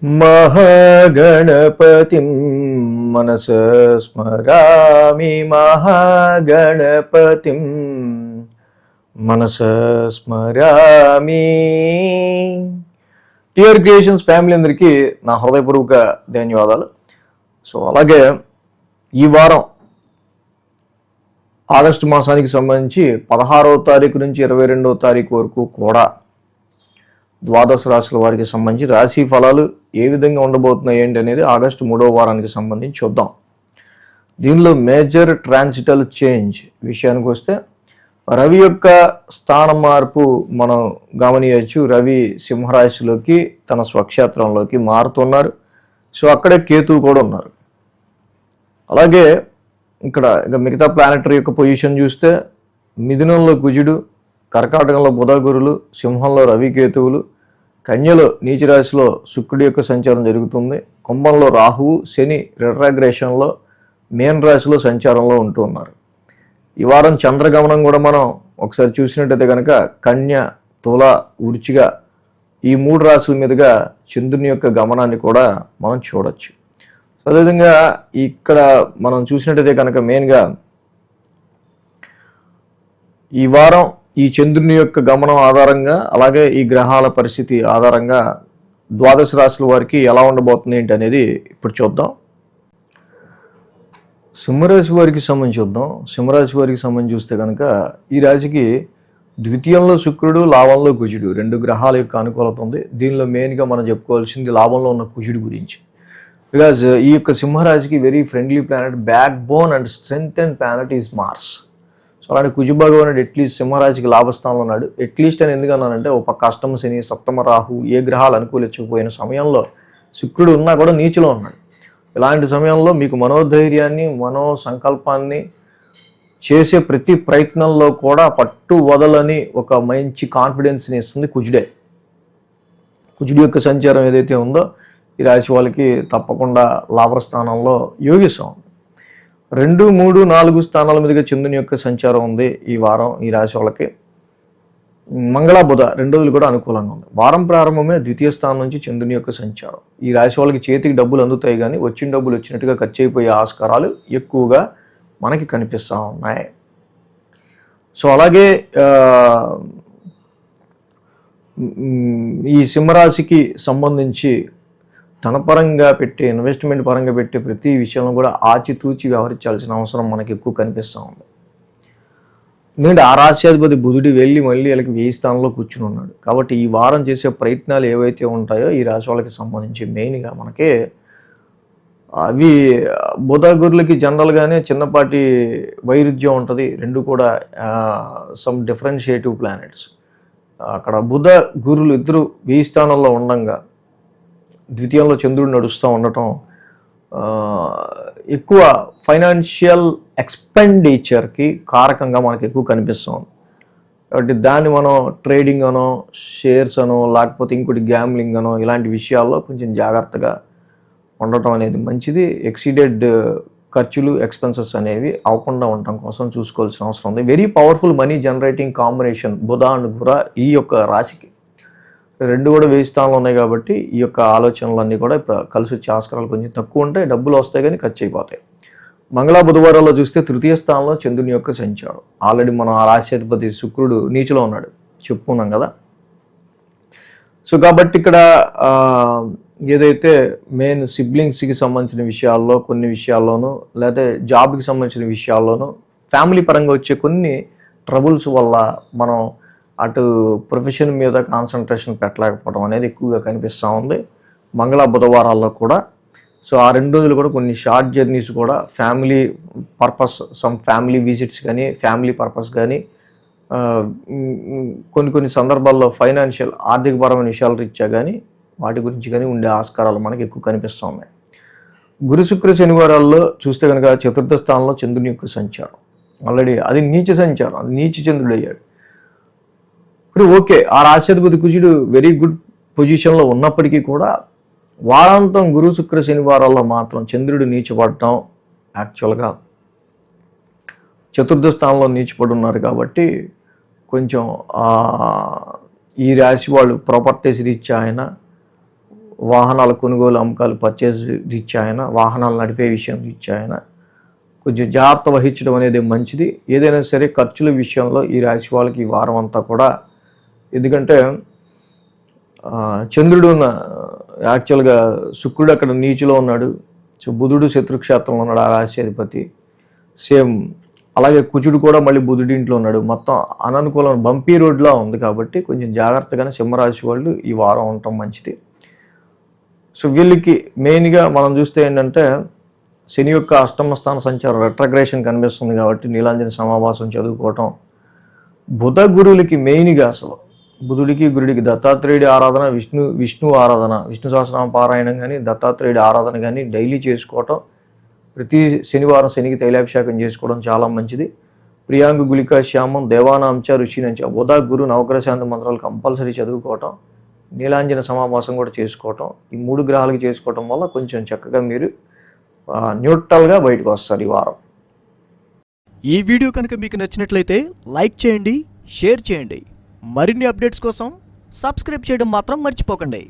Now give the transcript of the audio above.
महागणपतिं मनसा स्मरामि महागणपतिं మనసా స్మరామి. TR creations family అందరికీ నా హృదయపూర్వక ధన్యవాదాలు. సో అలాగే ఈ వారం ఆగస్టు మాసానికి సంబంధించి 16వ తారీఖు నుంచి 22వ తారీఖు వరకు కూడా ద్వాదశ రాశుల వారికి సంబంధించి రాశి ఫలాలు ఏ విధంగా ఉండబోతున్నాయి ఏంటి అనేది ఆగస్టు 3వ వారానికి సంబంధించి చూద్దాం. దీనిలో మేజర్ ట్రాన్సిటల్ చేంజ్ విషయానికి వస్తే రవి యొక్క స్థాన మార్పు మనం గమనించవచ్చు. రవి సింహరాశిలోకి తన స్వక్షేత్రంలోకి మారుతున్నారు. సో అక్కడే కేతువు కూడా ఉన్నారు. అలాగే ఇక్కడ ఇక మిగతా ప్లానెటరీ యొక్క పొజిషన్ చూస్తే మిథునంలో కుజుడు, కర్కాటకంలో బుధ గురులు, సింహంలో రవి కేతువులు, కన్యలో నీచరాశిలో శుక్రుడి యొక్క సంచారం జరుగుతుంది. కుంభంలో రాహువు, శని రిట్రాగ్రేషన్లో మీన రాశిలో సంచారంలో ఉంటూ ఉన్నారు. ఈ వారం చంద్రగమనం కూడా మనం ఒకసారి చూసినట్టయితే కనుక కన్య, తుల, వృశ్చిక ఈ 3 రాశుల మీదుగా చంద్రుని యొక్క గమనాన్ని కూడా మనం చూడొచ్చు. అదేవిధంగా ఇక్కడ మనం చూసినట్టయితే కనుక మెయిన్గా ఈ వారం ఈ చంద్రుని యొక్క గమనం ఆధారంగా అలాగే ఈ గ్రహాల పరిస్థితి ఆధారంగా ద్వాదశ రాశుల వారికి ఎలా ఉండబోతుంది ఏంటి అనేది ఇప్పుడు చూద్దాం. సింహరాశి వారికి సంబంధించి చూద్దాం. సింహరాశి వారికి సంబంధించి చూస్తే కనుక ఈ రాశికి ద్వితీయంలో శుక్రుడు, లాభంలో కుజుడు 2 గ్రహాల యొక్క అనుకూలత ఉంది. దీనిలో మెయిన్గా మనం చెప్పుకోవాల్సింది లాభంలో ఉన్న కుజుడు గురించి. బికాజ్ ఈ యొక్క సింహరాశికి very friendly planet, backbone and strength and planet is Mars. So అలాంటి కుజు భగవానుడు అట్లీస్ట్ సింహరాశికి లాభస్థానంలో ఉన్నాడు. అట్లీస్ట్ అని ఎందుకు అన్నానంటే ఒక పక్క అష్టమ శని, సప్తమ రాహు ఏ గ్రహాలు అనుకూలించకపోయిన సమయంలో శుక్రుడు ఉన్నా కూడా నీచులో ఉన్నాడు. ఇలాంటి సమయంలో మీకు మనోధైర్యాన్ని, మనో సంకల్పాన్ని చేసే ప్రతి ప్రయత్నంలో కూడా పట్టు వదలని ఒక మంచి కాన్ఫిడెన్స్ని ఇస్తుంది కుజుడే. కుజుడి యొక్క సంచారం ఏదైతే ఉందో ఈ రాశి వాళ్ళకి తప్పకుండా లాభస్థానంలో యోగిస్తాం. 2, 3, 4 స్థానాల మీదుగా చంద్రుని యొక్క సంచారం ఉంది ఈ వారం ఈ రాశి వాళ్ళకి. మంగళ, బుధ 2 రోజులు కూడా అనుకూలంగా ఉంది. వారం ప్రారంభమే ద్వితీయ స్థానం నుంచి చంద్రుని యొక్క సంచారం. ఈ రాశి వాళ్ళకి చేతికి డబ్బులు అందుతాయి, కానీ వచ్చిన డబ్బులు వచ్చినట్టుగా ఖర్చు అయిపోయే ఆస్కారాలు ఎక్కువగా మనకి కనిపిస్తూ ఉన్నాయి. సో అలాగే ఈ సింహరాశికి సంబంధించి తన పరంగా పెట్టే ఇన్వెస్ట్మెంట్ పరంగా పెట్టే ప్రతి విషయంలో కూడా ఆచితూచి వ్యవహరించాల్సిన అవసరం మనకి ఎక్కువ కనిపిస్తూ ఉంది. ఎందుకంటే ఆ రాశ్యాధిపతి బుధుడు వెళ్ళి మళ్ళీ వీళ్ళకి 1000 స్థానంలో కూర్చుని ఉన్నాడు. కాబట్టి ఈ వారం చేసే ప్రయత్నాలు ఏవైతే ఉంటాయో ఈ రాశి వాళ్ళకి సంబంధించి మెయిన్గా మనకి అవి బుధ గురులకి జనరల్గానే చిన్నపాటి వైరుధ్యం ఉంటుంది. 2 కూడా సమ్ డిఫరెన్షియేటివ్ ప్లానెట్స్. అక్కడ బుధ గురులు ఇద్దరు 1000 స్థానంలో ఉండంగా ద్వితీయంలో చంద్రుడు నడుస్తూ ఉండటం ఎక్కువ ఫైనాన్షియల్ ఎక్స్పెండిచర్కి కారకంగా మనకు ఎక్కువ కనిపిస్తుంది. కాబట్టి దాన్ని మనం ట్రేడింగ్ అనో, షేర్స్ అనో, లేకపోతే ఇంకోటి గ్యామ్లింగ్ అనో ఇలాంటి విషయాల్లో కొంచెం జాగ్రత్తగా ఉండటం అనేది మంచిది. ఎక్సీడెడ్ ఖర్చులు, ఎక్స్పెన్సెస్ అనేవి అవ్వకుండా ఉండటం కోసం చూసుకోవాల్సిన అవసరం ఉంది. Very powerful money generating combination Budha and గుర ఈ యొక్క రాశికి. 2 కూడా 1000 స్థానంలో ఉన్నాయి కాబట్టి ఈ యొక్క ఆలోచనలన్నీ కూడా కలిసి వచ్చే ఆస్కారాలు కొంచెం తక్కువ ఉంటాయి. డబ్బులు వస్తాయి కానీ ఖర్చు అయిపోతాయి. మంగళ, బుధవారాల్లో చూస్తే తృతీయ స్థానంలో చంద్రుని యొక్క సంచారం. ఆల్రెడీ మనం ఆ రాశ్యాధిపతి శుక్రుడు నీచులో ఉన్నాడు చెప్పుకున్నాం కదా. సో కాబట్టి ఇక్కడ ఏదైతే మెయిన్ సిబ్లింగ్స్కి సంబంధించిన విషయాల్లో కొన్ని విషయాల్లోనూ, లేకపోతే జాబ్కి సంబంధించిన విషయాల్లోనూ, ఫ్యామిలీ పరంగా వచ్చే కొన్ని ట్రబుల్స్ వల్ల మనం అటు ప్రొఫెషన్ మీద కాన్సన్ట్రేషన్ పెట్టలేకపోవడం అనేది ఎక్కువగా కనిపిస్తూ ఉంది మంగళ, బుధవారాల్లో కూడా. సో ఆ 2 రోజులు కూడా కొన్ని షార్ట్ జర్నీస్ కూడా family purpose, some family visits కానీ ఫ్యామిలీ పర్పస్ కానీ కొన్ని సందర్భాల్లో ఫైనాన్షియల్ ఆర్థికపరమైన విషయాలు రీత్యా కానీ వాటి గురించి కానీ ఉండే ఆస్కారాలు మనకి ఎక్కువ కనిపిస్తూ ఉన్నాయి. గురు, శుక్ర, శనివారాల్లో చూస్తే కనుక చతుర్థ స్థానంలో చంద్రుని యొక్క సంచారం. ఆల్రెడీ అది నీచ సంచారం, అది నీచ చంద్రుడు అయ్యాడు. ఇప్పుడు ఓకే, ఆ రాశ్యాధిపతి కుజుడు వెరీ గుడ్ పొజిషన్లో ఉన్నప్పటికీ కూడా వారాంతం గురు, శుక్ర, శనివారాల్లో మాత్రం చంద్రుడు నీచపడటం, యాక్చువల్గా చతుర్థ స్థానంలో నీచపడి ఉన్నారు కాబట్టి కొంచెం ఈ రాశి వాళ్ళు ప్రాపర్టీస్ రీత్యా అయినా వాహనాల కొనుగోలు అమ్మకాలు పర్చేజ్ రీత్యా అయినా, వాహనాలు నడిపే విషయం రీత్యా అయినా కొంచెం జాగ్రత్త వహించడం అనేది మంచిది. ఏదైనా సరే ఖర్చుల విషయంలో ఈ రాశి వాళ్ళకి ఈ వారం అంతా కూడా, ఎందుకంటే చంద్రుడు యాక్చువల్గా శుక్రుడు అక్కడ నీచులో ఉన్నాడు, సో బుధుడు శత్రుక్షేత్రంలో ఉన్నాడు ఆ రాశి అధిపతి. సేమ్ అలాగే కుజుడు కూడా మళ్ళీ బుధుడి ఇంట్లో ఉన్నాడు. మొత్తం అననుకూలం బంపీ రోడ్లా ఉంది కాబట్టి కొంచెం జాగ్రత్తగానే సింహరాశి వాళ్ళు ఈ వారం ఉండటం మంచిది. సో వీళ్ళకి మెయిన్గా మనం చూస్తే ఏంటంటే శని యొక్క అష్టమ స్థాన సంచారం రెట్రగ్రేషన్ కనిపిస్తుంది కాబట్టి నీలాంజన సమావాసం చదువుకోవటం. బుధ గురువులకి మెయిన్గా అసలు బుధుడికి గురుడికి దత్తాత్రేయుడి ఆరాధన, విష్ణు ఆరాధన, విష్ణు సహస్రనామ పారాయణం కానీ దత్తాత్రేయుడి ఆరాధన కానీ డైలీ చేసుకోవటం, ప్రతి శనివారం శనికి తైలాభిషేకం చేసుకోవడం చాలా మంచిది. ప్రియాంగు గుళికా శ్యామం దేవానాంచ ఋషినంచ బుధ గురు నవగ్రశాంతి మంత్రాలు కంపల్సరీ చదువుకోవటం, నీలాంజన సమావాసం కూడా చేసుకోవటం, ఈ 3 గ్రహాలకి చేసుకోవటం వల్ల కొంచెం చక్కగా మీరు న్యూట్రల్గా బయటకు వస్తారు ఈ వారం. ఈ వీడియో కనుక మీకు నచ్చినట్లయితే లైక్ చేయండి, షేర్ చేయండి. మరిన్ని అప్డేట్స్ కోసం సబ్స్క్రైబ్ చేయడం మాత్రం మర్చిపోకండి.